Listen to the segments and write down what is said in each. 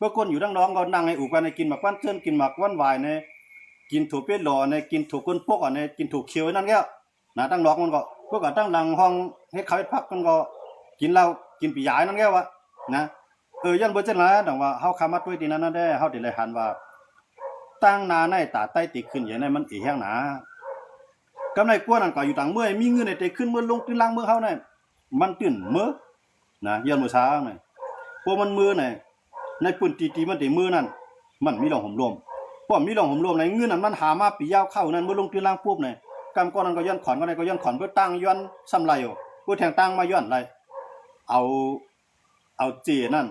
พื่อคนอยู่ดังน้องก็นั่งให้อูกันในกินหมักวันเจิ้นกินหมักวันวายในกินถูกเป็ดหล่อในกินถูกก้นปกในกินถูกเขียวนั่นแก้วนะตั้งน้องมันก็พวกก็ตั้งหลังห้องให้เขาพักมันก็กินเหล้ากินปียายนั่นแก้ววะนะยันเบอร์เจ้าละดังว่าเฮาคามัดไว้ที่นั้นนั่นได้เฮาได้เลยหันว่าตั้งนาในตาใต้ติขึ้นอย่างนั้นมันอีแห้งหนากำไรกวนนั่นก็อยู่ต่างเมื่อมีเงินในเตขึ้นเมื่อลงตื้นล่างเมื่อเฮาเนี่ยมันตื่นเมื่อนะยันมื้อเช้าเนี่ยพวกมันมือเนี่ยในปุ่นตีมันตีมือนั่นมันมีหลงห่มรวมเพราะมีหลงห่มรวมในเงินนั้นมันหามาปียาวเข้านั้นเมื่อลงตื้นล่างปุ๊บเนี่ยกำก้อนนั้นก็ย้อนขอนก็ได้ก็ย้อนขอนเพื่อตั้งย้อนซ้ำไรอยู่เพื่อแทงตั้งมาย้อนไรเอาเจนั่น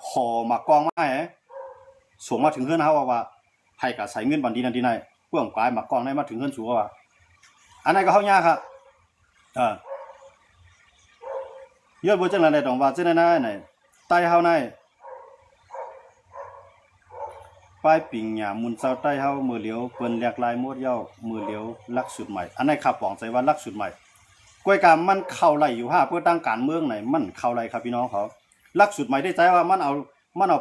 ห่อมากองไม้ส่งมาถึงเฮือนเฮาว่าให้กับใส่เงินบันดีนั่นดีไหนเพื่องกายมากองได้มาถึงเฮือนสูว่าอันนั้นก็เฮายากครับยอดบ่จังได๋ต้องว่าจังได๋นะไหนใต้เฮาไหนป้ายปิ่งหยามุนเซาใต้เฮามือเหลียวเปิ้นแลกลายมดเย้ามือเหลียวลักสุดใหม่อันไหนขับปองใจว่าลักสุดใหม่กล้วยกามมันเข้าไหลอยู่5เพื่อตั้งการเมืองไหนมันเข้าไหลครับพี่น้องเขาลักสุดใหม่ได้ใจว่ามันเอา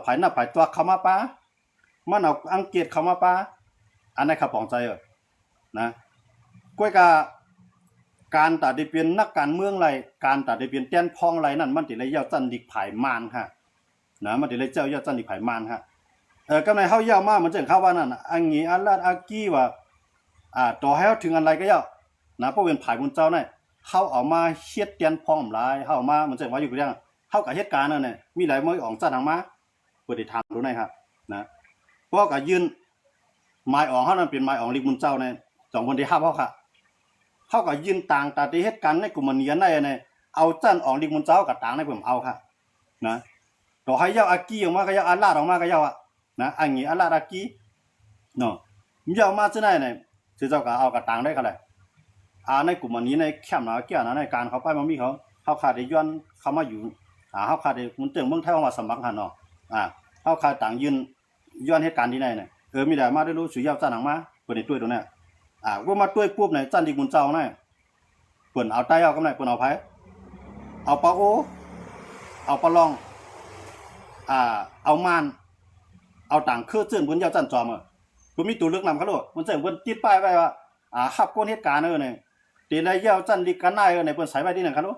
ไผหน้าไผตัวเข้ามาปามันเอาอังกฤษเข้ามาปาอันไหนขับปองใจนะกล้วยกาการตัดได้เป็นนักการเมืองไรการตัดได้เป็นแต้นพองไรนั่นมันติเลยเย้าจันดิกไผ่มานฮะนะมันติเลยเจ้าเย้าจันดิกไผ่มานฮะกำในเฮาเย้ามามันจังเข้าว่านั่นอันงี้อันลาดอากี้ว่าต่อให้เฮาถึงอันไรก็เย้านะเพราะเป็นไผ่บุญเจ้าเนี่ยเฮาเอามาเฮ็ดแต้นพองหลายเฮามามันจังว่าอยู่เรื่องเฮากับเหตุการณ์นั่นน่ะมีหลายมื้อออกจัดทางมาเปิดได้ถามดูหน่อยครับนะเพราะก็ยืนไม้ออกเฮานั่นเป็นไม้ออกลิกบุญเจ้าเนี่ยสองคนที่ฮับเฮาค่ะเขาก็ยืนต่างตาที่เหตุการณ์ในกลุ่มมันเนียนได้เนี่ยเอาจันออกดิมุนเจ้ากับต่างในผมเอาค่ะนะต่อให้เย้าอากี้ออกมาก็เย้าอัลลาดออกมาก็เย้านะอันนี้อัลลาดอากี้เนาะมีเย้ามาจะได้เนี่ยเจ้าก็เอากับต่างได้ค่ะเลยในกลุ่มมันนี้ในแคมป์นะเกี่ยวนะในการเขาไปมันมีเขาขาดได้ย้อนเขามาอยู่เขาขาดได้มันเติมเมืองไทยมาสมัครหันเนาะเขาขาดต่างยืนย้อนเหตุการณ์ที่ไหนเนี่ยมีแต่มาได้รู้สุยเย้าจันหนังมาเปิดในตัวตรงนี้ว่ามาด้วยปุ๊บเนี่ยจันดิมุนเจ้าเนี่ยเปิ่นเอาใต้เอากำไรเปิ่นเอาไผเอาปลาโอเอาปลาลองเอามานเอาต่างเครือเจิ้นเพิ่นยาวจันจอมเพิ่นมีตัวเลือกนำเขาโลดมันเจิ้นเพิ่นติดป้ายไว้ว่าฮับก้นเหตุการณ์เนี่ยตีได้ยาวจันดิกันได้เนี่ยเพิ่นใส่ไว้ที่นั่นครับโล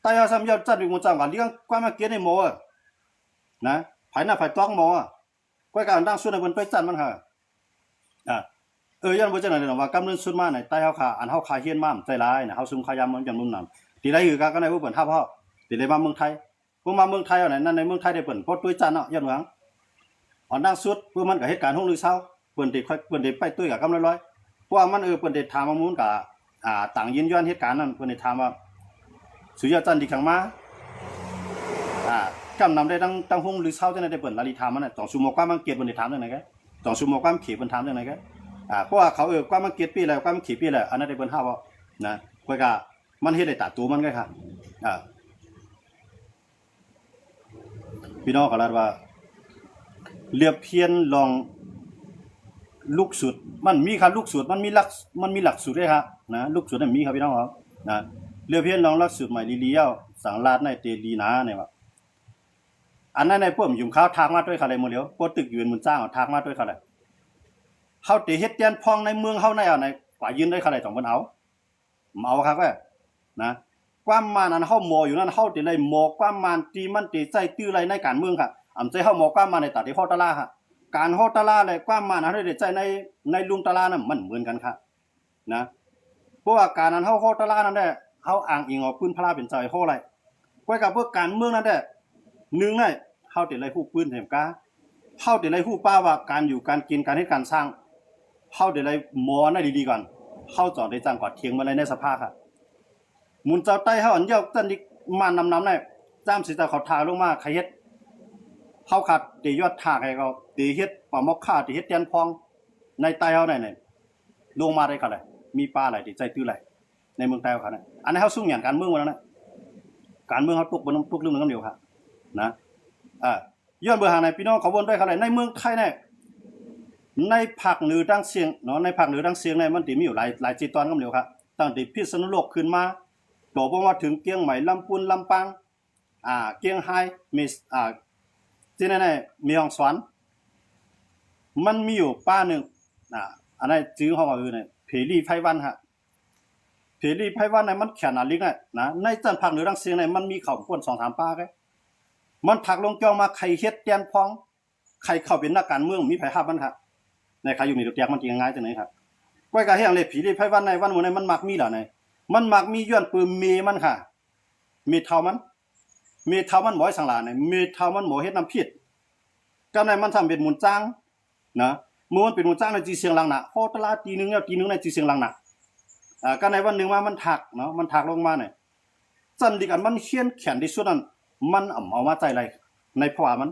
ใต้เอาซ้ำยาวจันดิมุนเจ้าก็เลี้ยงกว่ามาเกียรในหมอนะไผหน้าไผต้องหมอกว่าการตั้งส่วนให้เพิ่นไปจันมันค่ะยันบ่จังได๋ว่ากำเนิดสุดมาไหนใต้เฮาค่าอันเฮาค่าเฮียนมาใจร้ายน่ะเฮาซุมขายามมันจังนุ่มนำที่ใดคือก็ได้ผู้เปิ้นทับเฮาที่ได้มาเมืองไทยผู้มาเมืองไทยนั่นในเมืองไทยได้เปิ้นพดตุ้ยจันเนาะยันหวังอันดังสุดเพื่อมันก็เหตุการณ์6หรือเช้าเปิ้นได้ไปตุ้ยกับกำร้อยเพราะว่ามันเปิ้นได้ถามมามูลกับต่างยินย้อนเหตุการณ์นั้นเปิ้นได้ถามว่าสุยาจันทร์ที่ขังมากำนำได้ตั้ง6หรือเช้าจังได๋ได้เปิ้นลาลิถามมันน่ะ2ชั่วโมงกว่ามันเกียรติเปิ้นได้ถามจังได๋แก2ชั่วโมงกว่ามันเขียนเปิ้นถามจังได๋แกเพราะว่าเขาความมันเกียรติปีแล้วความมันขี่ปีแล้วอันนั้นได้เปิ้นเฮาบ่นะค่อยก็มันเฮ็ดได้ตาตัวมันก็ครับพี่น้องก็ลาดว่าเรียบเพียนลองลูกสุดมันมีครับลูกสุดมันมีหลักสูตรด้วยครับนะลูกสุดมันมีครับพี่น้องครับนะเรียบเพียนลองหลักสูตรใหม่ลีเลียวสังลาดในเตลีนาเนี่ยว่าอันนั้นในพวกยุ่มข้าวทางมาด้วยค่ะเลยหมดแล้วพวกตึกอยู่บนจ้างทางมาด้วยค่ะเลยเฮาติเฮ็ดเตียนพองในเมืองเฮาในเอาในกว่ายืนได้ขนาด2เพิ่นเอาครับว่านะความมานอันเฮาหมออยู่นั่นเฮาติได้หมอความมานตีมันติใจตื้อไรในการเมืองค่ะอำใจเฮาหมอความมานในตาที่เฮาตะลาค่ะการเฮาตะลาและความมานอันได้ใจในลุงตะลานั้นมันเหมือนกันค่ะนะเพราะว่าการนั้นเฮาตะลานั่นแหละเฮาอ้างอิงเอาปืนพลาเป็นใจเฮาไรไว้กับพวกการเมืองนั่นแหละ1ได้เฮาติได้ฮู้ปืนแห่งกาเฮาติได้ฮู้ป้าว่าการอยู่การกินการเฮ็ดการสร้างเฮาได้เลยหมอได้ดีๆก่อนเฮาจอดได้จังกว่าเถียงมาเลยในสภาค่ะมุนเจ้าใต้เฮาอันเยาจันดิมานำได้จ้ามสิเจ้าเขาทาลงมาใครเฮ็ดเฮาขัดได้ยอดทากให้เขาได้เฮ็ดปลาหมอกค่าได้เฮ็ดแตนพองในใต้เฮาได้เนี่ยลงมาได้ก็เลยมีปลาหลายที่ใจตื้อหลายในเมืองใต้เขาน่ะอันนี้เฮาสู้หยังการเมืองว่านั้นน่ะการเมืองเฮาตกบ่ตกเรื่องนึงกันเดียวค่ะนะย้อนเบอร์หาในพี่น้องเขาวนด้วยเขาในเมืองไทยเนี่ยในภาคเหนือดังเสียงเนาะในภาคเหนือดังเสียงเนี่ยมันมีอยู่หลายจีตอนกันเดียวครับตั้งแต่พิษณุโลกขึ้นมาต่อมาถึงเกียงใหม่ลำพูนลำปางเกียงไฮ้มี ที่นั่นมีห้องสวนมันมีอยู่ป้าหนึ่งอันนั้นจื้อเขาว่าเนี่ยเพลีไพวันฮะเพลีไพวันเนี่ยมันแขนลิกนะในจันพักเหนือรังเสียงเนี่ยมันมีเขาคน2-3ป้าแค่มันถักลงจองมาใครเฮ็ดแกนพองใครเข้าเป็นนักการเมืองมีไผหามันครับในใครอยู่ในตัวแตกมันจริงง่ายจังไหนครับก้อยกะเฮียงเลยผีลีไพวันในวันมื้อนั้นมันมักมีล่ะในมันมักมีย้อนปืนเมมันค่ะมีเท่ามันมีเท่ามันบ่ให้สังหลาเนี่ยมีเท่ามันบ่เฮ็ดน้ำผิดก็ในมันทำเป็นหมุนจ้างนะมื้อมันเป็นหมุนจ้างในจีเสียงลังน่ะโคตรละตีนึงแล้วตีนึงในจีเสียงลังน่ะก็ในวันนึงว่ามันถักเนาะมันถักลงมาเนี่ยจันดิกันมันเขียนแขนที่สุดนั้นมันเอามาใจไรในภาวะมัน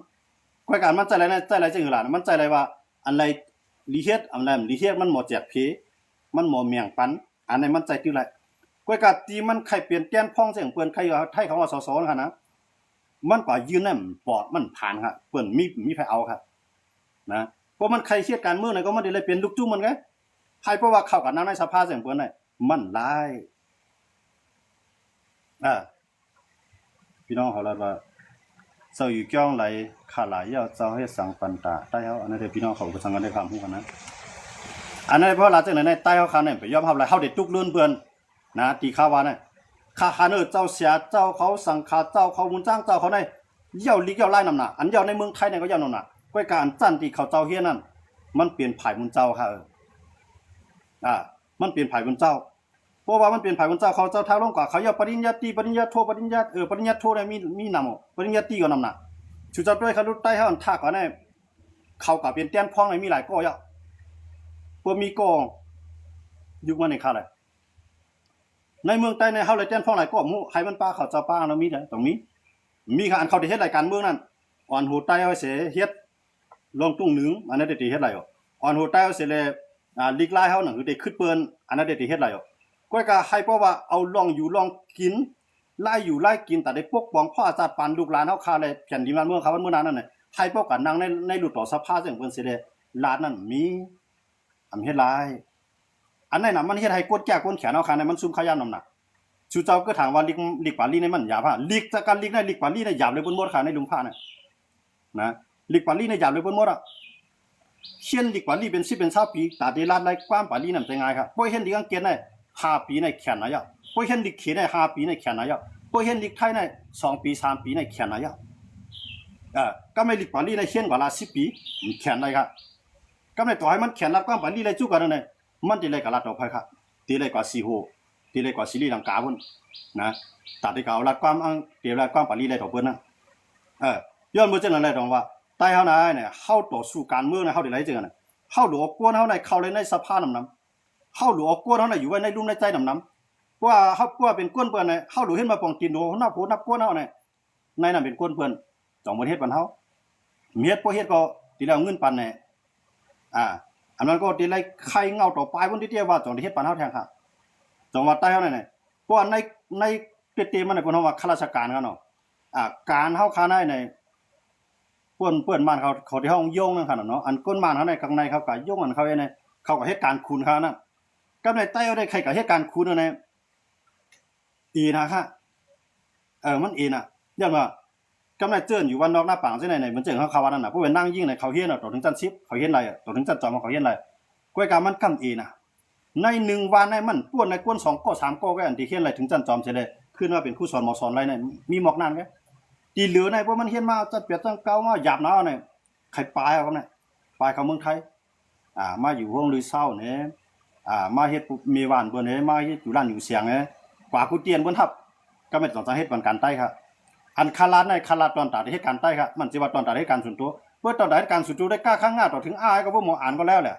ก้อยการมันใจไรในใจไรจังหือล่ะมันใจไรว่าอันไรลีเฮ็ดอันไรลีเฮ็ดมันหมดแจกเพมันหมดเมียงปันอันไหนมันใจตื้อไรก้อยการตีมันใครเปลี่ยนแก้นพ้องเสียงเปิ้นใครไทยเขาว่าสๆค่ะนะมันก็ยืนนั่นปอดมันผ่านครับเปิ้นมีไผเอาครับนะเพราะมันใครเฮ็ดการเมืองน่ะก็มันได้เลยเป็นลูกจุ้มมันไงใครเพราะว่าเข้ากับนางในสภาเสียงเปิ้นน่ะมันหลายพี่น้องเขาละว่าเจ้าอยู่จ้องไหลขาหลายยาวเจ้าให้สังปันตาใต้เขาอันนั้นพี่น้องเขาก็สังกันได้ความรู้กันนะอันนั้นเพราะหลังจากนั้นในใต้เขาเนี่ยไปยอมรับอะไรเขาได้ตุกเลื่อนเปื่อนนะตีข้าวาเนี่ยข้าหาเนอเจ้าเสียเจ้าเขาสังขาเจ้าเขามุนจ้างเจ้าเขาในเย่าลิกเย่าไล่นำหนักอันเย่าในเมืองไทยเนี่ยก็เย่านำหนักก้อยการจันตีเขาเจ้าเฮียนั่นมันเปลี่ยนผ่ายมุนเจ้าค่ะมันเปลี่ยนผ่ายมุนเจ้าเพราะว่ามันเปลี่ยนผ่ายมุนเจ้าเขาเจ้าท้าลงกว่าเขาเย่าปริญญาตรีปริญญาโทปริญญาปริญญาโทเนี่ยมีนำปริญญาตรีก็นำหนักชูเจ้าด้วยเขาลุใต้เขาอันท่าก่อนเนี่ยเขากับเปลี่ยนเตี้ยนพ้องในมีหลายก้อยพวกมีก้อยุคมันในข้าเลยในเมืองใต้ในเฮาเลยเตี้ยนพ้องหลายก้อมูให้มันป้าเขาเจ้าป้าแล้วมีได้ตรงนี้มีค่ะอันเขาได้เฮ็ดรายการเมืองนั่นอ่อนหูใต้เอาเสียเฮ็ดลงตุ้งหนึ่งอันนั้นได้เฮ็ดไรอ่อนหูใต้เอาเสียเลยลีกไล่เฮาหนังคือได้ขึ้นเปิ้นอันนั้นได้เฮ็ดไรก้อยกะให้เพราะว่าเอาลองอยู่ลองกินไล่อยู่ไล่กินแต่ได้ปกป้องพ่ออาจารย์ปานลูกหลานเฮาคาเลยแผ่นดินบ้านเมืองเขาเมื่อนั้นนั่นน่ะให้พวกกันนั่งในหลุดต่อสภาจังเพิ่นสิได้ลานนั้นมีเฮ็ดหลายอันไหนน่ะมันเฮ็ดให้กดแก้กดแขนเอาคาในมันซุ่มขยันนำหนักชูเจ้าก็ถามว่าลิกปาลีในมันหยาบฮะลิกจากการลิกในลิกปาลีในหยาบเลยบนหมดค่ะในลุงผ้าน่ะนะลิกปาลีในหยาบเลยบนหมดอ่ะเช่นลิกปาลีเป็น10เป็น20ปีตาได้ลาดไล่ความปาลีนำจังไงครับบ่เห็นดิกังเกณฑ์ใน5ปีในแขนน่ะยะบ่เห็นลิกเขใน5ปีในแขนน่ะยะบ่เห็นลิกไทยใน2ปี3ปีในแขนน่ะยะก็ไม่ลิกปาลีในเช่นกว่าละ10ปีแขนได้ครับก็ไม่ต่อให้มันแขนรับความปาลีเลยจุกันนั่นมันสิเลยกับลาดต่อไปครับตีเลยกว่า4โหตีเลยกว่าซีรีส์ลังกาพุ่นนะตัดที่เขารัดความเดี๋ยวรัดความปารีได้ต่อเพิ่นนะย้อนบ่จังนั้นแหละตรงว่าใต้เฮานะเนี่ยเฮาต่อสู้การเมืองนะเฮาได้ไรจังนั้นเฮาหลวกวนเฮาในเข้าเลยในสภานำเฮาหลวกวนเฮาในอยู่ไว้ในลุ่มในใจนำว่าเฮาว่าเป็นกวนเปิ้นน่ะเฮาหลวเห็นมาปองตีนโดนับโหนับกวนเฮาเนี่ยในนั้นเป็นกวนเปิ้นจองบ่เฮ็ดปันเฮาเฮ็ดบ่เฮ็ดก็ทีแล้วเงินปันเนี่ยอันนั้นก็ทีไรใครเงาต่อไปพุ่นที่เตี้ยว่าจองได้เฮ็ดปันเฮาแทงค่ะจังหวัดใต้เฮาเนี่ยเพราะว่าในเตมันเนี่ยเพิ่นเฮาว่าข้าราชการกันเนาะการเฮาคาในในเปิ้นบ้านเขาที่เฮาโยงนั่นคั่นเนาะอันก้นบ้านเฮาในข้างในเขาก็โยงอันเขาเนี่ยเขาก็เฮ็ดการคูณเขานั่นกับในใต้เฮาได้ใครก็เฮ็ดการคูณนั่นแหละนะคะมันน่ะย้อนว่ากำไรเจิ้นอยู่วันนอกหน้าปางซิไหนมันเจิ้นเขาว่านั่นน่ะผู้เป็นนั่งยิ่งในเขาเฮียนต่อถึงจัน10เขาเฮียนไรต่อถึงจันจอมเขาเฮียนไรก้อยกามันกำน่ะใน1วันในมันป้วนในก้น2ก้อ3ก้อก็อันที่เฮียนไรถึงจันจอมใช่เลยขึ้นว่าเป็นผู้สอนหมอสอนไรเนี่ยมีหมอกนานมั้ยตีเหลือในเพราะมันเฮียนมาจัดเปียตั้งเก่ามาหยาบเนาะเนี่ยใครปลายเอาเนี่ยปลายเขาเมืองไทยมาอยู่ห้องลือเศร้าเนี่ยมาเฮ็ดมีหวานเบิ่นเนี่ยมาเฮ็ดอยู่ร้านอยู่เสียงเนี่ยกว่ากูเตียนเบิ่นทับก็ไม่ต้องจะเฮ็ดวันการใต้ครับอันคาราดในคาราดตอนตัดเฮ็ดการใต้ครับมันสิว่าตอนตัดเฮ็ดการส่วนตัวเพื่อตอนตัดการส่วนตัวได้กล้าข้างหน้าต่อถึงก็บ่หมออ่านก็แล้วแหละ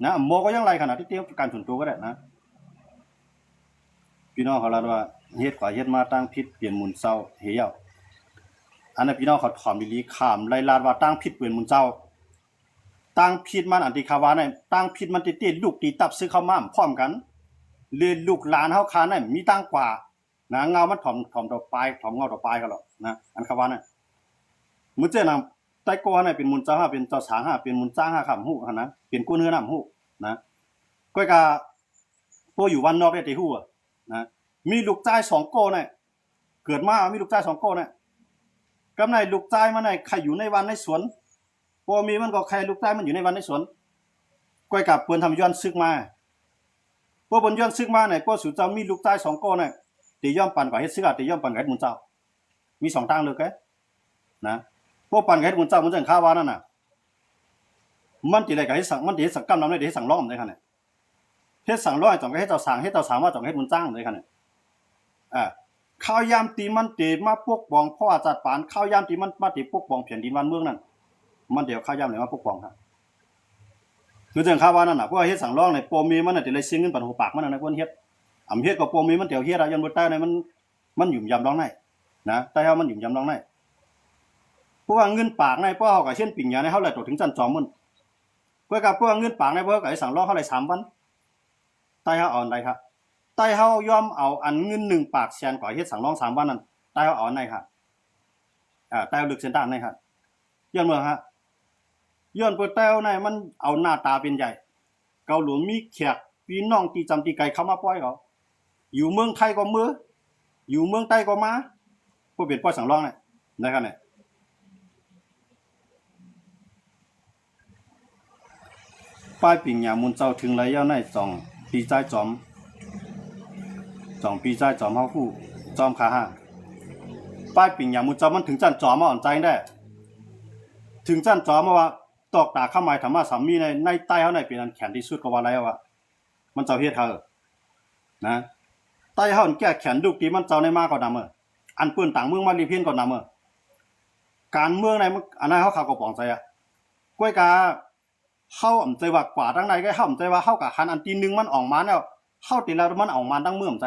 นะหมอก็ยังไรขนาดที่เตรียมการส่วนตัวก็ได้นะพี่น้องเขาลาว่าเฮ็ดกว่าเฮ็ดมาตั้งผิดเปลี่ยนหมุนเจ้าเหี่ยวอันนั้นพี่น้องเขาถอมลีขามไล่ลาดว่าตั้งผิดเปลี่ยนหมุนเจ้าตั้งผิดมันอันที่คาว่าเนี่ยตั้งผิดมันติลูกตีตับซื้อเข้ามาพร้อมกันเรียนลูกหลานเฮาคาเนี่ยมีตั้งกว่านะเงามันถ่อมต่อปลายถ่อมเงาต่อปลายกันหรอกนะอันคาว่าเนี่ยมื้อเจ้านำใต้ก่อเนี่ยเป็นหมุนเจ้า5เป็นเจ้าสาง5เป็นหมุนจ้าง5คำฮู้หั่นนะเป็นกู้เนื้อนำฮู้นะก้อยกาตัวอยู่วันนอกได้ที่ฮู้นะมีลูกชาย2โกเนี่ยเกิดมามีลูกชาย2โกเนี่ย กำในลูกใจมันในใครอยู่ในวันในสวนพอมีมันก็ใครลูกใจมันอยู่ในวันในสวนก้อยกับเปิ้นทำย้อนซึกมาพวกเปิ้นย้อนซึกมาเนี่ยพวกสู่เจ้ามีลูกใจ2ก้อนน่ะตีย่อมปั่นกับเฮ็ดซึกอ่ะตีย่อมปั่นกับเฮ็ดมุนเจ้ามี2ทางเลยแกนะพวกปั่นกับเฮ็ดมุนเจ้ามันจังค่าว่านั่นน่ะมันติได้กับเฮ็ดสังมันติเฮ็ดสังกำนำได้เฮ็ดสังล้อมได้คั่นน่ะเฮ็ดสังร้อยจ่องก็เฮ็ดเจ้าสางว่าจ่องเฮ็ดมุนจ้างได้คั่นน่ะข้าวยามตีมันตีมาปกป้องพ่อจัดปานข้าวยามตีมันมาตีปกป้องแผ่นดินบ้านเมืองนั่นมันเดี๋ยวข้าวยามไหนมาปกป้องครับคือจังข้าว่านั่นน่ะพวกเฮ็ดสังร้องในปมีมันน่ะติเลยซิงเงินปันหัวปากมันน่ะนะเพิ่นเฮ็ดอำเฮ็ดก็ปมีมันเดี๋ยวเฮ็ดอะยันบ่ใต้ในมันหยุ่มยำร้องได้นะใต้เฮามันหยุ่มยำร้องได้เพราะว่าเงินปากในพวกเฮาก็เช่นปิ่งยาในเฮาเลยตกถึงจันจอมมันเพื่อกับพวกเงินปากในพวกก็สั่งร้องเฮาเลย3วันใต้เฮาเอาได้ครับใต้เฮายอมเอาอันเงิน1ปากแสนกว่าเฮ็ดสั่งร้อง3วันนั่นใต้เฮาเอาได้ครับใต้ลึกเส้นด้านได้ครับย้อนเมืองฮะย้อนเปิดแต้วในมันเอาหน้าตาเป็นใหญ่เกาหลวงมีแขกพี่น้องที่จำที่ไกลเข้ามาปล่อยเขาอยู่เมืองไทยก็มืออยู่เมืองใต้ก็มาพวกเป็นป้อยสั่งร้องเนี่ยนะครับเนี่ยป้ายปิ่งหยามุนเจ้าถึงไรเย้าใน2ปีใจจอม2ปีใจจอมเฮาคู่จอมขาห้าป้ายปิ่งหยามุนเจ้ามันถึงจันจอมมาอ่อนใจได้ถึงจันจอมมาว่าตอกตาข้าไม้ธรรมะสามีในใต้เฮาในเป็นอันแข็งที่สุดก็ว่าแล้วว่ามันเจ้าเฮ็ดเฮานะใต้เฮาแก้แขนลูกตีมันเจ้าในมาก็นำอันปืนต่างเมืองมาลีเพี้ยนก็นำการเมืองในอันนั้นเฮาก็ปองใจก้อยกาเฮาใจว่ากว่าทั้งในก็เฮาใจว่าเฮากับหันอันตีนึงมันออกมาแล้วเฮาติแล้วมันออกมาทั้งเมืองใจ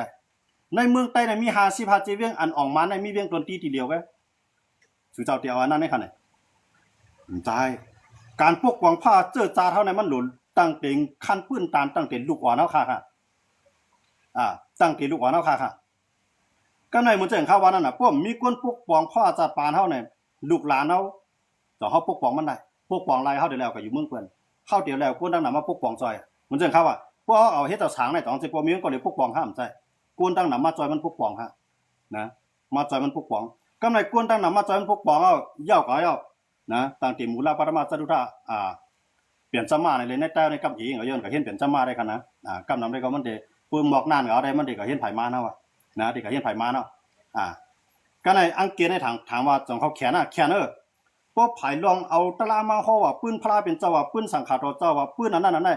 ในเมืองใต้น่ะมี55เวียงอันออกมาในมีเวียงตนตีทีเดียวก็สู่เจ้าเตียวอันนั้นในคั่นน่ะใจการปกป้องผ้าเจ้อจาเท่านั้นมันหลุนตั้งเต็งคันปื้นตานตั้งเต็งลูกอ่อนเฮาค่ะตั้งเต็งลูกอ่อนเฮาค่ะก็ในมันจะเห็นข่าวว่านั่นน่ะพวกมีคนปกป้องผ้าจัดปานเฮาเนี่ยลูกหลานเฮาต้องเฮาปกป้องมันได้ปกป้องไรเฮาได้แล้วก็อยู่เมืองเพิ่นเฮาเดี๋ยวแล้วคนตั้งน่ะมาปกป้องจอยมันจะเห็นข่าวว่าพวกเอาเฮ็ดเจ้าสางในต้องสิบ่มีก็เลยปกป้องห้ามใจกวนตั้งน่ะมาจอยมันปกป้องฮะนะมาจอยมันปกป้องก็ในกวนตั้งน่ะมาจอยมันปกป้องเอาเย้าก็เย้านะต่างที่มูลปรมาจารุธาเปลี่ยนจำมาในเลยในแต่ในกับอีก็ย้อนก็เห็นเปลี่ยนจำมาได้คั่นนะกำนำได้ก็มันได้ปืนหมอกนานก็เอาได้มันได้ก็เห็นไผมาเนาะนะที่ก็เห็นไผมาเนาะก็ในอังกฤษในถามว่าจองเขาแขนพวกไผลองเอาตะลามาเฮาว่าปืนพระเป็นเจ้าว่าปืนสังฆาเจ้าว่าปืนอันนั้น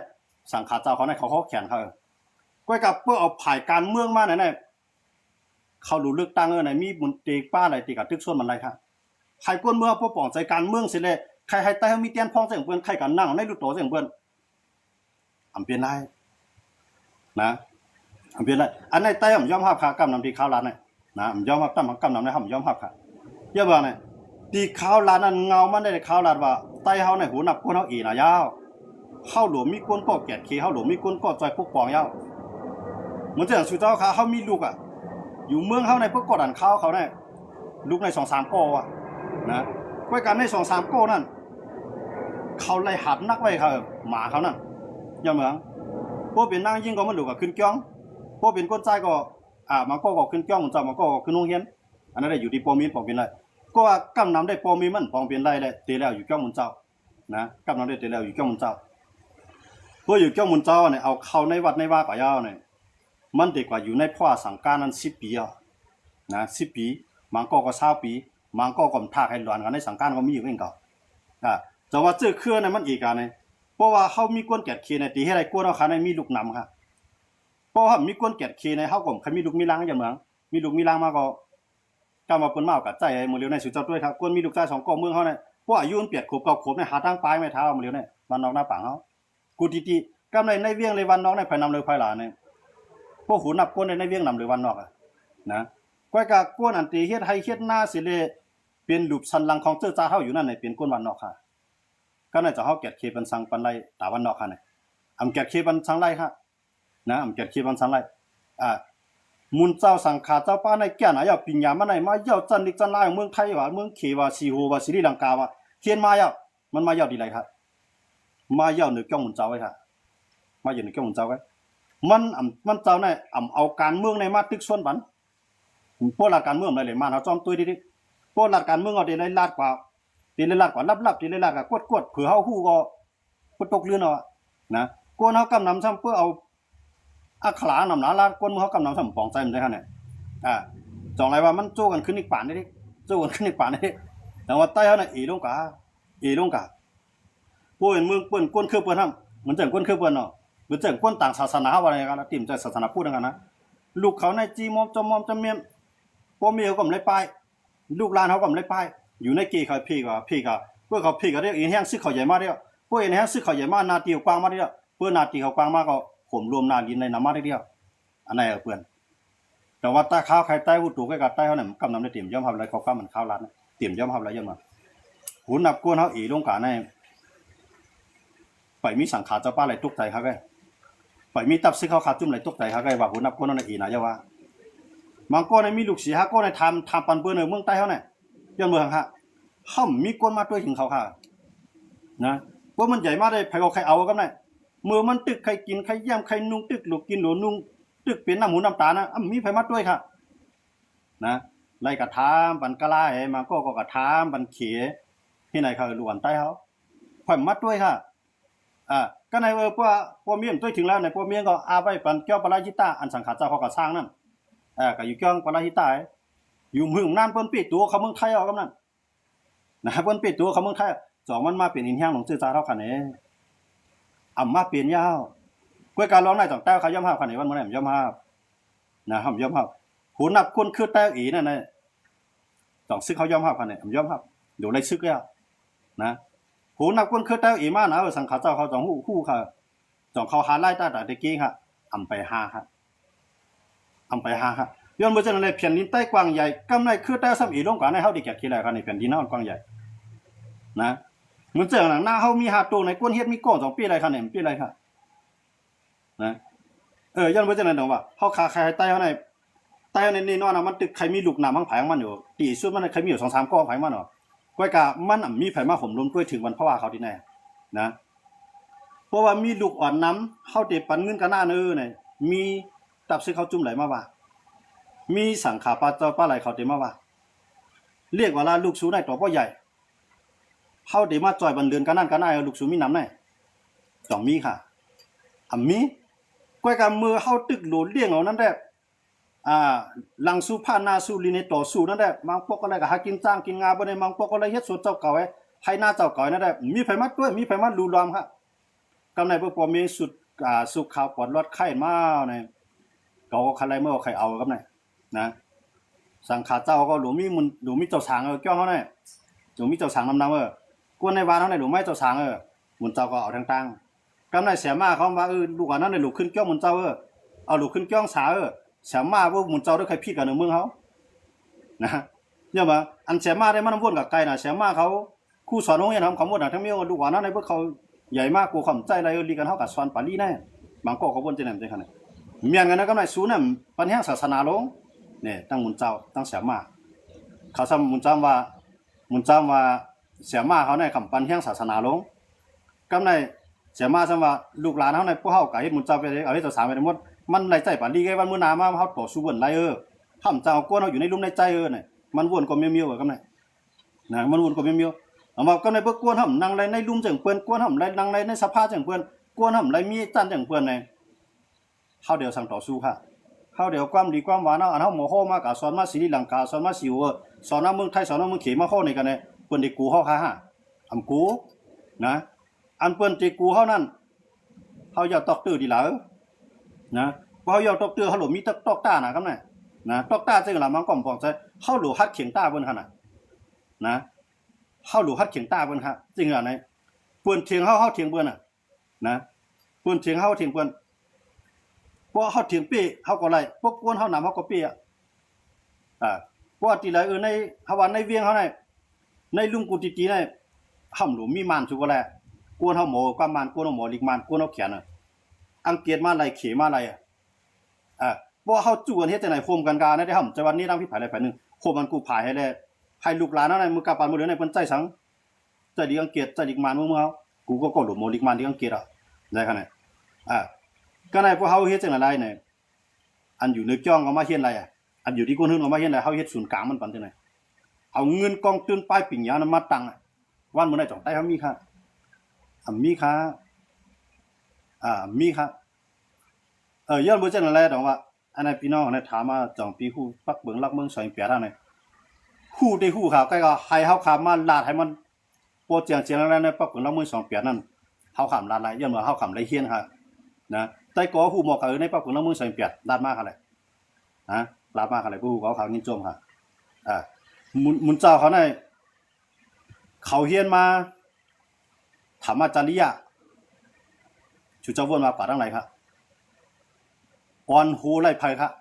สังฆาเจ้าเขาในเขาแขนเขาก้อยกับเพื่อเอาไผการเมืองมาไหนเขารู้เลือกตั้งในมีบุญตีป้าอะไรตีกับตึกส่วนมันไรครับใครกวนเมื่อพวกป่องใจการเมืองสิเลยใครให้ใต้มีเตียนพ้องเสียงเปิ้นใครกันนั่งในลูกโตเสียงเปิ้นอำเปลี่ยนได้นะอำเปลี่ยนได้อันในใต้ผมยอมรับค่ะกำนำที่ข้าวร้านเนี่ยนะผมยอมรับตั้งกำนำในผมยอมรับค่ะเยอะบ่เนี่ยที่ข้าวร้านนั้นเงามันได้ข้าวร้านว่าใต้เฮาในหูนับคนเฮาอีน่ะยาวเฮาหลวมมีคนก็แกะขี้เฮาหลวมมีคนก็จอยปกป้องยาวเหมือนอย่างสุเจ้าค่ะเฮามีลูกอยู่เมืองเฮาในพวกกอดันข้าวเขาเนี่ยลูกใน2-3ก้อนะก้อยกันใน2-3ก้อนั่นเขาไล่หัดนักไว้ครับหมาเขานั่นอย่าเหมืองพวกเป็นนางยิ่งก็มันลูกก็ขึ้นจ้องพวกเป็นคนใจก็มันก็ขึ้นจ้องมันเจ้ามันก็ขึ้นโรงเรียนอันนั้นได้อยู่ที่ปอมีนปองเป็นไรก็ว่ากำนำได้ปอมีมันปองเป็นไรได้ตีแล้วอยู่จ้องมันเจ้านะกำนำได้ตีแล้วอยู่จ้องมันเจ้าพวกอยู่จ้องมันเจ้าเนี่ยเอาเข้าในวัดในว่าก็ยาวเนี่ยมันเด็กกว่าอยู่ในพ่อสังการนั้น10 ปีนะ10 ปีมันก็20 ปีมันก็กำทากให้หลวนกันในสังการก็มีอยู่เองก็แต่ว่าเจอเครือในมันอีกอันนึงเพราะว่าเฮามีกวนแกะเคในตีให้ได้กวนเฮาคันในมีลูกนำครับเพราะว่ามีกวนแกะเคในเฮาก็คันมีลูกมีล้างอย่างเมืองมีลูกมีล้างมาก็กำมาเปิ้นมากับใจไอ้มื้อเร็วในสุเจ้าด้วยครับกวนมีลูกชาย2ก้อเมืองเฮาเนี่ยเพราะอายุมันเปียดขบเก่าขบในหาทางปลายไม่เท้ามื้อเร็วเนี่ยวันนอกหน้าปังเฮากูติกำในเวียงในวันนอกในภายนำเลยภายหลาเนี่ยพวกหูนับกวนในเวียงนำหรือวันนอกนะก้อยกะกวนอันตีเฮ็ดให้เฮ็ดหน้าสิเลเป็นรูปสันหลังของเจ้าจ้าเฮาอยู่นั่นในเป็นกวนวันนอกค่ะก็น่าจะเฮาแกะเคปันสังปันไลตาวันนอกค่ะเนี่ยอำแกะเคปันสังไลค่ะนะอำแกะเคปันสังไลมุนเจ้าสังฆาเจ้าป้าในแก่น่ะยาปิญญามาไหนมาเย้าจันนิกจันลายเมืองไทยว่าเมืองเขว่าสีโหว่าศรีลังกาว่าเขียนมาเย้ามันมาเย้าดีไรครับมาเย้านึกจ้องมุนเจ้าไว้ค่ะมาอยู่นึกจ้องมุนเจ้าไว้มันเจ้าในเอาการเมืองในมาตึกส่วนบันพวกละการเมืองได้เลยมาเฮาจอมตุ้ยดิ พวกหลักการเมืองเอาได้ลาดกว่าลับๆได้ลาดกว่ากวดๆเผื่อเฮาฮู้ก็บ่ตกเรือนเอานะกวนเฮากำนำซ้ำเพื่อเอาอักขลานำหนาลาดกวนเฮากำนำซ้ำปองใจมันได้คั่นน่ะจองไรว่ามันโจกันขึ้นอีกป่านได้ดิโจกันขึ้นอีกป่านได้ดิแต่ว่าใต้เฮาน่ะอีลงกะผู้เห็นเมืองเปิ้นกวนคือเปิ้นหั่นเหมือนจังกวนคือเปิ้นเนาะเหมือนจังกวนต่างศาสนาว่าอะไรกันนะติ่มใจศาสนาพูดกันนะลูกเขาในจีมอมจอมอมจำเมียมพ่อเมียเขาก็ไม่ไปลูกหลานเขาก็ไม่ไปอยู่ในกี่เขาพี่ก็เพื่อเขาพี่ก็ได้อีแห้งซึกเขาใหญ่มากเด้อเพื่ออีแห้งซึกเขาใหญ่มากนาตีกว้างมากเด้อเพื่อนาตีเขากว้างมากก็ผมรวมนาดินในน้ำมาได้เดียวอันไหนเพื่อนแต่ว่าตาข้าวใครใต้หูตูก็กับใต้เขาเนี่ยกำนำได้เตรียมย่อมทำอะไรเขาก็มันข้าวรัดเตรียมย่อมทำอะไรย่อมมาหูนับกวนเขาอีลงกาในไปมีสังขารเจ้าป้าอะไรตุกใจเขาไงไปมีตับซึกเขาขาดจุ่มอะไรตุกใจเขาไงว่าหูนับกวนนั่นอีนะเจ้าว่าบางคนในมีลูกศิษย์ฮะก็ในทำปันเปื้อนในเมืองใต้เขาเนี่ยย้อนเมืองฮะห้ามมีคนมาด้วยถึงเขาค่ะนะว่ามันใหญ่มากเลยใครเอาใครเอากันเนี่ยเมื่อมันตึกใครกินใครย่ำใครนุ่งตึกหลุกกินหลุนุ่งตึกเป็นน้ำหมูน้ำตานะมีใครมาด้วยค่ะนะไล่กระทามปันกะลาเอมาก็กระทามปันเขียที่ไหนเขาหลวนใต้เขาใครมาด้วยค่ะก็ในพวกเมียนด้วยถึงแล้วในพวกเมียนก็อาไว้ปันเกี่ยวปลาจิตาอันสังขารเจ้าเขาก็สร้างนั่นก็อยู่เกี่ยวปลาจิตาอยู่เมืองนั่นเปิ้นปิดตัวเขาเมืองไทยเอากันนั่นนะเปิ้นปิดตัวเขาเมืองไทยสองมันมาเป็นหินแห้งหลงซื่อจ้าเท่ากันเนี่ยมาเปลี่ยนยาวกวยการร้องในต่างแต้วเขาย่อมห้ากันไหนวันเมื่อไหร่ย่อมห้านะห้ามย่อมห้าหูนับคนคือแต้วอีนั่นน่ะต้องซึกเขาย่อมห้ากันไหนย่อมห้าเดี๋ยวได้ซึกแล้วนะหูนับคนคือแต้วอีมานะสังขารเจ้าเขาต้องฮู้ค่ะต้องเขาหาไล่ตาตะกี้ค่ะไป5ค่ะไป5ค่ะย้อนบ่จังได๋แผ่นดินใต้กว้างใหญ่กำไรคือแต้วซ้ำอีลงกันให้เฮาได้แก่ขี้ได้ค่ะในแผ่นดินเฮากว้างใหญ่นะเหมือนเจ้าหน้าเฮามีหาตัวในก้นเฮ็ดมีก้อน2ปีอะไรค่ะเนี่ยปีอะไรค่ะนะย้อนบ่จังได๋ดอกว่าเฮาขาใครใต้เฮาในนี่เนาะมันตึกใครมีลูกน้ำมังไผของมันอยู่ตีสุดมันใครมีอยู่ 2-3 ก้อนไผมันเนาะก้อยกะมันมีไผมาห่มรวมด้วยถึงวันเพราะว่าเขาที่แน่นะเพราะว่ามีลูกอ่อนน้ำเฮาได้ปันเงินกันหน้าเนี่ยมีตับซื้อเขาจุ่มไหลมาว่ามีสังขาปลาเจ้าปลาไหลเขาเต็มมาว่าเรียกว่าละลูกสูได้ตัวบ่ใหญ่เฮาได้มาจ่อยบันเดือนกันนั่นกันหน้าลูกสูมีน้ำแน่ต้องมีค่ะมีก้อยกะมือเฮาตึกโหลเลี้ยงเอานั่นแหละหลังสู้ผ่านหน้าสู้ลีในต่อสู้นั่นแหละบางพวกอะไรก็หากินจ้างกินงาบ่ได้บางพวกอะไรเฮ็ดสวนเจ้าเก่าไว้ให้หน้าเจ้าเก่านั่นแหละมีไผมาด้วยมีไผมารูล้อมครับกำในพวกมีสุดสุขข่าวปอดรถไข้มาเนี่ยเขาก็ใครเมื่อใครเอากับไหนนะสังขารเจ้าก็หลวงมีเจ้าสางเกี่ยวเขาเนี่ยหลวงมีเจ้าสางนำกวนในวานเขาเนี่ยหลวงไม่เจ้าสางหมุนเจ้าก็เอาต่างๆกำในเสียมาเขาว่าลูกอันนั้นเนี่ยลูกขึ้นเกี่ยวหมุนเจ้าเอาลูกขึ้นเกี่ยวสาเสียมาพวกหมุนเจ้าด้วยใครพี่กันในเมืองเขานะเนี่ยมาอันเสียมาได้มันวนกับไกลนะเสียมาเขาคู่สอนโรงเรียนทำเขาหมดนะทั้งมีลูกอันนั้นในพวกเขาใหญ่มากกูความใจอะไรลีกันเท่ากับสอนปารีแน่บางก็เขาบนจะแหนมใจขนาดเมียนกันนะก็ไม่สู้เนี่ยปัญหาศาสนาลงเนี่ยตั้งมุนเจ้าตั้งเสียมาเขาซ้ำมุนเจ้าว่าเสียมาเขาในคำปัญหาศาสนาลงก็ในเสียมาซ้ำว่าลูกหลานเขาในพวกเขาไก่มุนเจ้าไปเอาให้เจ้าสาวไปหมดมันไรใจปารีไงวันมื้อนามาเขาต่อสู้วนไรทำเจ้าก้นเขาอยู่ในลุ่มในใจเนี่ยมันวนก็เมียวๆกันเลยนะมันวนก็เมียวเอามาก็ในเบื้องกวนห่ำนั่งไรในลุ่มจังเปื่อนกวนห่ำไรนั่งไรในสภาจังเปื่อนกวนห่ำไรมีจันจังเปื่อนในเข้าเดียวสั่งต่อสู้ค่ะเข้าเดียวความดีความหวานอันเขาโมโหมากสอนมาศรีลังกาสอนมาสิวสอนมาเมืองไทยสอนมาเมืองเขมมาเข้าในกันเนี่ยเปื่อนดีกูเข้าค่ะกูนะอันเปื่อนดีกูเข้านั่นเขาอยากตอกตื้อดีหล่ะนะพอเขาอยากตอกตื้อเขาหลุดมีตอกตาหนาครับเนี่ยนะตอกตาจึงหลังมันก่อมปองใจเข้าหลุดฮัดเขียงตาบนขนาดนะเข้าหลุดฮัดเขียงตาบนค่ะจริงเหรอเนี่ยเปื่อนเถียงเข้าเถียงเปื่อนนะเปื่อนเถียงเข้าเถียงเปื่อนพวกเขาเถียงปี้เขาก็ไรพวกกวนเขาหนำเขาก็ปี้พวกตีไรในฮาวานในเวียงเขาในลุงกุติในห้ามหลุมมีมันสุกแหละกวนเขาหมอกำมันกวนเขาหมอลิกมันกวนเขาเขียนอังเกียจมาไรเขมาไรพวกเขาจู่กันเฮ็ดจังไหนโคมกันกาได้ห้ามจะวันนี้ตั้งพิพายอะไรไปนึงโคมันกูผายให้เลยให้ลูกหลานนั่นมือกาปานมือเดือนในเพิ่นใจสังใจดีอังเกียจใจลิกมันมือเขากูก็หลุมหมอลิกมันดีอังเกียจได้ขนาดก็ในพวกเขาเฮ็ดจังไรเนี่ยอันอยู่ในจ้องเขามาเฮ็ดอะไรอันอยู่ที่คนอื่นเขามาเฮ็ดอะไรเขาเฮ็ดศูนย์กลางมันปันจังไหน เอาเงินกองทุนป้ายปิ่งยานะมาตั้งวันมื้อไหนจ่องใต้เฮามีค่ะมีค่ะมีค่ะย้อนบ่จังได๋ดอกว่าอันนั้นพี่น้องเนี่ยถามมาจ่องปีฮู้ปักเบิงลักเมือง2 8ทางไหนฮู้ได้ฮู้ข่าวใกล้ก็ให้เฮาข้ามมาลาดให้มันโปรเจียงเจียงแล้วในปักเบิงลักเมือง2 8นั่นเฮาข้ามลาดหลายย้อนว่าเฮาข้ามไรเฮียนค่ะนะแต่ก็ฮู้หมอกก็ในปักเบิงลักเมือง2 8ลาดมาค่ะเลยลาดมาค่ะเลยผู้เขายินจมค่ะมุนเจ้าเขาในเขาเฮียนมาถามอาจารย์ยะชูเจ้าวนมาป่าทั้งไหนครับอ่อนหูไล่ไผ่ครับ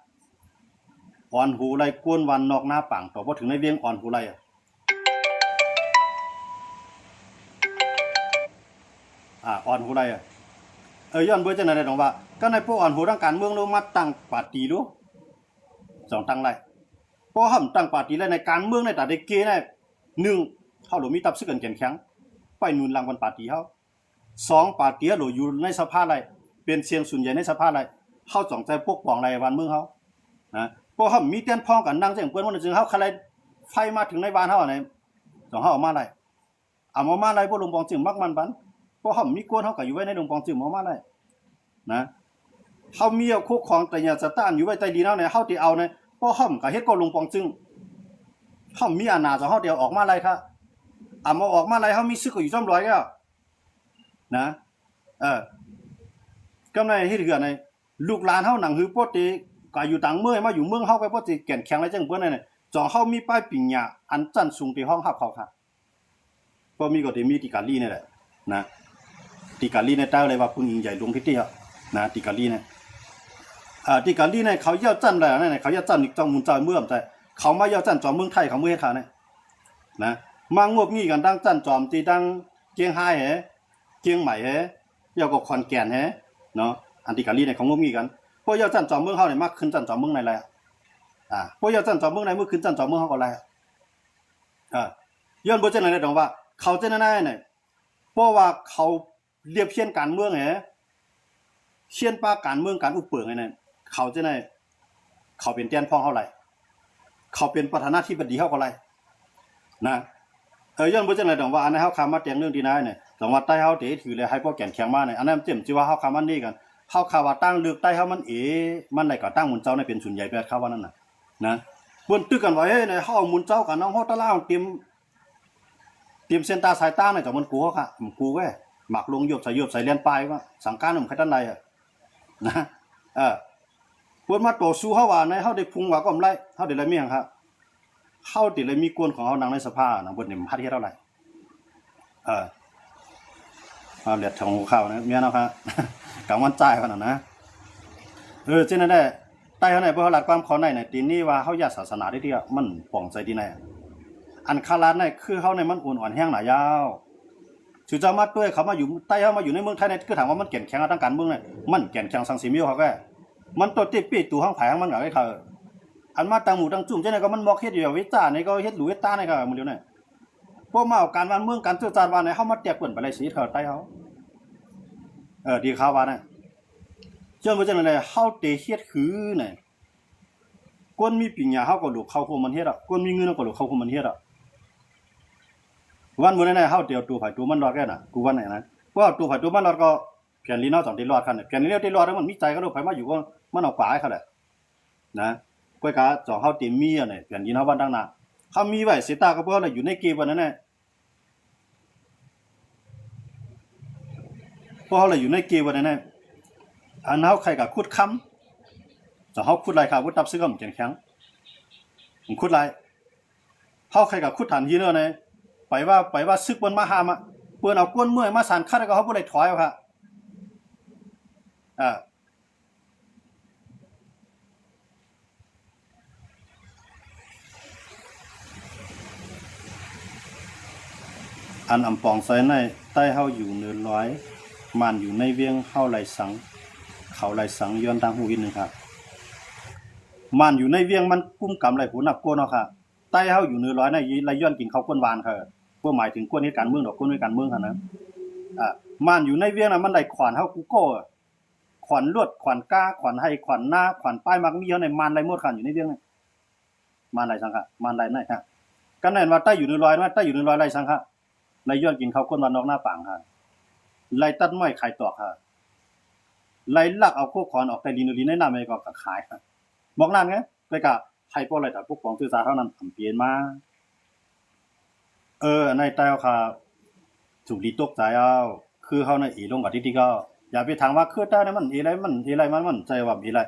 อ่อนหูไล่กวนวันนอกหน้าปังต่อพอถึงในเวียงอ่อนหูไล่อ่อนหูไล่ย้อนเบื่อจะไหนได้ตรงว่าก็ในพวกอ่อนหูทางการเมืองรู้มาตั้งปาร์ตี้รู้สองตั้งไรพอห้ามตั้งปาร์ตี้แล้วในการเมืองในแต่เด็กเกย์เนี่ย1เขาหลมีตับซึกกันแข็งแข็งไปหนุนรางวัลปาร์ตี้เขา2ปาร์ตี้หลอยู่ในสภาอะไรเป็นเสียงส่วนใหญ่ในสภาอะไรเข้าจ่องใจปกป้องอะไรวันเมืองเขานะพอเขามีเต้นพ้องกันนั่งเสียงเปิ้นวันจึงเขาใครไฟมาถึงในบ้านเขาอะไรจ่องเขาออกมาอะไรเอามาอะไรพวกลุงปองจึงมักมันบันพอเขามีกวนเขาก็อยู่ไว้ในลุงปองจึงมาอะไรนะเขามีเอาคุกของแต่อย่าจะต้านอยู่ไว้ใจดีแล้วเนี่ยเขาตีเอาเนี่ยพอเขาก็เฮ็ดก็ลุงปองจึงเขามีอาณาจะเขาเดียวออกมาอะไรครับมาออกมาอะไรเขามีซึกอยู่จอมร้อยแล้วนะกำไรเฮ็ดเหือในลูกหลานเฮาหนังหือปกติก็อยู่ต่างเมืองมาอยู่เมืองเฮาไปปกติแก่นแข็งอะไรจังเปิ้นนั่นน่ะจ่อเฮามีป้ายปิ่งหญ้าอันจันสูงที่ห้องรับเขาค่ะก็มีก็สิมีติกาลีนี่แหละนะติกาลีในใต้เลยว่าผู้หญิงใหญ่ลงพิธีอ่ะนะติกาลีเนี่ยติกาลีเนี่ยเขาเย่าจันแล้วนั่นน่ะเขาเย่าจันอีกจังมุนจอยเมืองแต่เขามาเย่าจันจอมเมืองไทยเขาเมืองเฮ็ดค่ะเนี่ยนะมางวบงี้กันตั้งจันจอมตีตั้งเกียงไฮ้เกียงใหม่เย่าก็ขอนแก่นเนาะอันติกาลีเนี่ยเขางบงี้กันพวกเย่าจันจอมเมืองเฮาเนี่ยมากขึ้นจันจอมเมืองในแหละพวกเย่าจันจอมเมืองในเมื่อขึ้นจันจอมเมืองเฮาก็แลย้อนบ่จังได๋ดอกว่าเขาจังนั้นเนี่ยเพราะว่าเขาเรียบเทียนการเมืองเชียนป้าการเมืองการอุปเปิงเนี่ยเขาจังได๋เขาเป็นแตนพ้องเฮาไหลเขาเป็นประธานาธิบดีเฮาก็ไหลนะย้อนบ่จังได๋ดอกว่าอันนั้นเฮาคามาแต่งเรื่องที่นายเนี่ยจังหวัดใต้เฮาเตถือเลยให้พวกแก่นแข็งมาเนี่ยอันนั้นเต็มจิว่าเฮาคามันนี่กันเฮาข่าวว่าตั้งเลือกใต้เฮามันได้ก็ตั้งมุนเจ้าในเป็นส่วนใหญ่แบบข่าวว่านั้นน่ะนะเพิ่นตึกกันไว้ในเฮามุนเจ้ากับน้องเฮาตะลาวเตรียมเส้นตาสายตาเนี่ยจากมันกูค่ะกูแว่หมักลงยบใส่เลียนปลายว่าสังการมันใครด้านใดนะเพิ่นมาต่อสู้เฮาว่าในเฮาได้พุงว่าก็อำไรเฮาได้ละเมียงครับเฮาได้ละมีกวนของเฮานั่งในสภาน่ะเพิ่นนี่มันฮัดเฮ็ดเท่าไหร่เลียดของข้าวนะเมียเนาะครับกลางวันจ่ายขนาดนะเจ้านั่นได้ใต้เฮาไหนบ่เฮาหลักความเขาในตีนี้ว่าเฮาญาติศาสนาได้ที่มันป่องใจดีไหนอันคาลาดในคือเฮาในมันอ่อนแห้งหลายยาวสิจะมาด้วยเขามาอยู่ใต้เฮามาอยู่ในเมืองไทยเนี่ยคือถามว่ามันแก่นแข็งทางการเมืองเนี่ยมันแก่นแข็งสังสีมิวเขาก็มันตัวติปีตู่ห้องไผของมันก็ไอ้เขาอันมาตังหมู่ตังจุ่มจังได๋ก็มันบอกเฮ็ดอยู่วิจารณ์นี่ก็เฮ็ดหรูเฮ็ดตานี่ก็มื้อเดียวนี่พวกมาเอาการบ้านเมืองการซื่อจานว่าไหนเฮามาแตกเปิ้นไปเลยสิเถิดใต้เฮาดีข่าวว่าน่ะเจ้าบ่จังได๋เฮาเตเฮ็ดคือน่ะคนมีปัญญาเฮาก็ลูกเข้าคุมมันเฮ็ดอ่ะคนมีเงินก็ลูกเข้าคุมมันเฮ็ดอ่ะวันมื้อนั้นเฮาเตียวตู้ไผตู้มันรอดแก่น่ะกูวันไหนนะเพราะตู้ไผตู้มันรอดก็เพียนลีเนาะจังได้รอดคั่นน่ะเพียนลีได้รอดแล้วมันมีใจก็ลูกไผมาอยู่ก็มันเอาป่าให้เขาแหละนะก้อยกาจ่อเฮาเต็มมีอ่ะเนี่ยเพียนลีเฮาบ้านดังน่ะเฮามีไว้เสตาก็เพิ่นน่ะอยู่ในเกวันนั้นน่ะพอเฮาเลยอยู่ในเกวันนั้นน่ะอันเฮาใครก็ขุดค้ำจ่อเฮาขุดหลายค่ะบ่ตับซึกมแข็งแข็งผมขุดหลายเฮาใครก็ขุดฐานที่เนาะเนี่ยไปว่าซึกเปิ้นมาหามอ่ะเปิ้นเอาก้นเมื่อยมาสานคัดก็เฮาบ่ได้ถอยเอาค่ะอันอำปองใส่ในใต้เฮาอยู่เนินร้อยมันอยู่ในเวียงเฮาไหลสังเขาไหลสังย้อนทางหูอีกนึงครับมันอยู่ในเวียงมันกุ้มกำไหลผู้นักโกเนาะค่ะใต้เฮาอยู่เนินร้อยในไหลย้อนกินข้าวก้นหวานค่ะพวกหมายถึงก้นเฮ็ดการเมืองดอกก้นเฮ็ดการเมืองคั่นนะมันอยู่ในเวียงน่ะมันได้ขวานเฮากูโก้ขวานลวดขวานก้าขวานให้ขวานหน้าขวานป้ายมักมีเฮาในมันไหลหมดคั่นอยู่ในเวียงนี่มันไหลสังค่ะมันไหลในฮะ กันนั่นว่าใต้อยู่100ว่าใต้อยู่100ไร่สังค่ะไล่ย้อนกินข้าวก้นวันนอกหน้าปางค่ะไล่ตัดไม้ขายตอกค่ะไล่ลักเอาพวกขอนออกแต่ดินในน้ำไม่ก็ขายค่ะบอกนั่นไงไปกะไทยพวกอะไรแต่พวกของซื่อสาเท่านั้นทำเปลี่ยนมาในใต้ค่ะถูกดีตกใจเอาคือเฮาในอีลงกับที่ก็อย่าไปถามว่าคือใต้นั้นมันอะไรมันใจว่าอะไร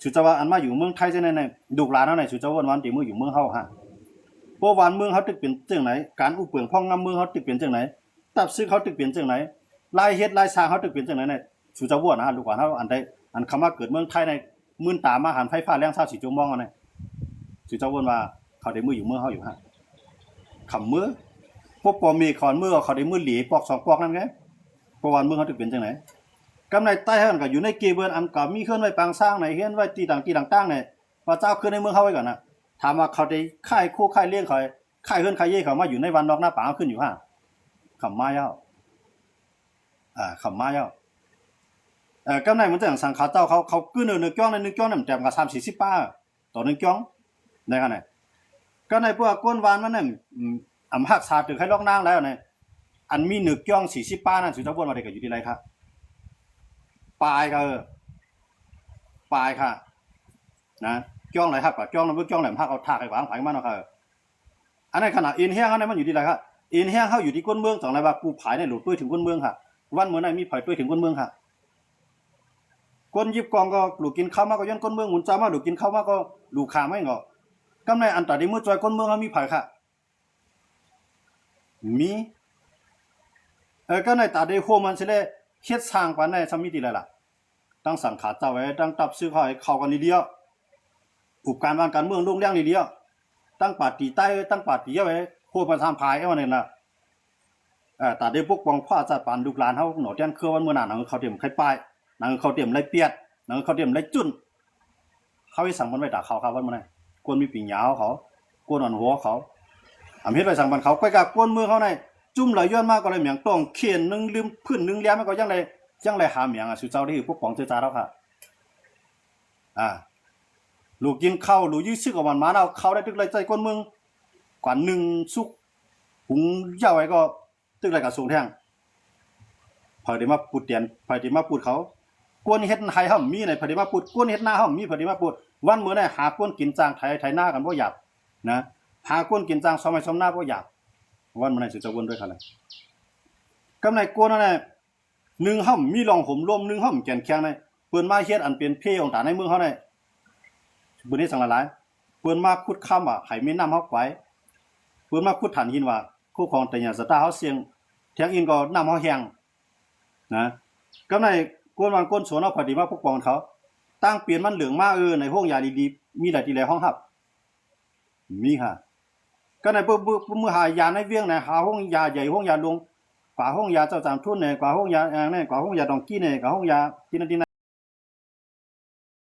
สุจว่าอันมาอยู่เมืองไทยจังได๋ในลูกหลานเฮาในสุจว่าวันที่มืออยู่เมืองเฮาฮะบ่วานเมืองเฮาตึกเป็นจังไหนการอุปเปิงพ่องงำเมืองเฮาตึกเป็นจังไหนตับซึกเฮาตึกเป็นจังไหนลายเฮ็ดลายสร้างเฮาตึกเป็นจังไหนในสุจว่านะลูกหลานเฮาอันใดอันคำว่าเกิดเมืองไทยในมื่นตามาหันไฟฟ้าแรง24ชั่วโมงเอาในสุจว่าเขาได้มืออยู่เมืองเฮาอยู่ฮะคำมือพวกปอมีขอนมือเขาได้มือหลีปอก2ปอกนั่นไงบ่วานเมืองเฮาตึกเป็นจังไหนกำในใต้เฮาก็อยู่ในเกเบินอันก็มีเคลื่อนไว้ปางสร้างไหนเฮียนไว้ที่ต่างๆเนี่ยพระเจ้าขึ้นในเมืองเฮาไว้ก่อนน่ะถามว่าเขาได้ค่ายคู่ค่ายเลี้ยงเขาค่ายเฮือนค่ายเย่เขามาอยู่ในวันนอกหน้าปางขึ้นอยู่ฮะคำมาเย้าคำมาเย้ากำในมันจังสังขาเจ้าเขากึ้นนึกจ้องในนึกจ้องนั่นแต้มก็30-40ป้าต่อนึงจ้องได้คั่นน่ะก็ในพวกก้นวานมันนั่นอำหักษาตึกให้ลอกนางแล้วเนี่ยอันมีนึกจ้อง40ป้านั่นสุเจ้าบ่ว่าได้ก็อยู่ที่ไรครับปลายก็ปลายค่ะนะจ้องไหนครับก็จ้องน้ำจ้องแหลมหักเอาถากไอ้หวางไผมันเนาะค่ะอันนั้นขนาดอินแห้งอันนั้นมันอยู่ที่ไรครับอินแห้งเฮาอยู่ที่ก้นเมืองจังไรว่ากูผายในหลุดด้วยถึงก้นเมืองค่ะวันมื้อนั้นมีผายด้วยถึงก้นเมืองค่ะก้นยิบกองก็หลูกกินข้าวมาก็ย้อนก้นเมืองหมุนจ้ามาหลูกกินข้าวมาก็หลูกขาไม่งอกำในอันตรายมื้อจอยก้นเมืองเฮามีผายค่ะมีก็ในตาได้โฮมันสิได้เฮ็ดสร้างปานใดซำมีติแล้วล่ะตั้งสังขารเจ้าไว้ตั้งตับซื้อเข้ากันนี่เดียวอุปการบ้านการเมืองรุ่งเรืองนี่เดียวตั้งปาร์ตี้ใต้ตั้งปาร์ตี้ไว้โคประทานภายเอานั่นน่ะตาได้ปกป้องพ่อจัดปานลูกหลานเฮาหนอแตนคือวันมื้อหน้าหนังเขาเตรียมไข่ป้ายหนังเขาเตรียมไรเปียดหนังเขาเตรียมไรจุ้นเขาให้สั่งมันไว้ตาเขาครับวันมื้อนั้นกวนมีปิ่งยาวเขากวนอ่อนหัวเขาอำเฮ็ดไว้สั่งมันเขาไปกับกวนมือเขาในจุ่มไหลย้อนมากก็เลยเหมียงต้องเขียนนึงลืมพื้นนึงเลี้ยมันก็ยังไดหาเหมียงสุเจ้าที่พวกของเจ้าจ้าแล้วค่ะลูกกินข้าวลูกยื้อซึกกับมันมาเอาข้าวได้ตึกไรใจก้นมึงกว่า1สุกหุงยาวไว้ก็ตึกไรกับสูงแท่งพอได้มาพูดเตียนพอได้มาพูดเขากวนเฮ็ดไห้เฮามีในพอได้มาพูดกวนเฮ็ดหน้าเฮามีพอได้มาพูดวันมื้อนี้หากวนกินจางไถหน้ากันบ่อยากนะหากวนกินจางซอมไม้ซอมหน้าบ่อยากวันมื้อนี้สิจะวนด้วยคั่นแหละกำในกวนนั่นน่ะ1ห่อมมีรองห่มลม1ห่อมแก่นแข็งในเปิ้นมาเฮ็ดอันเป็นเพของตาในเมืองเฮาได้บุญนี้สังหลายเปิ้นมาขุดค่ำว่าให้มีน้ำเฮาไว้เปิ้นมาขุดฐานหินว่าคู่ของแต่หยังสตาเฮาเสียงแทงอินก็น้ำเฮาแห้งนะกำในกวนวันกวนสวนเอาพอดีมาปกป้องเขาตั้งเปลี่ยนมันเหลืองมาในห้องยาดีๆมีหลายที่หลายห้องครับมีค่ะก็ในมื้อหายาในเวียงในหาห้องยาใหญ่ห้องยาลงกว่าห้องยาเจ้าจามทุ่นเนี่ยกว่าห้องยาเนี่ยกว่าห้องยาดองกี้เนี่ยกว่าห้องยาที่นั่น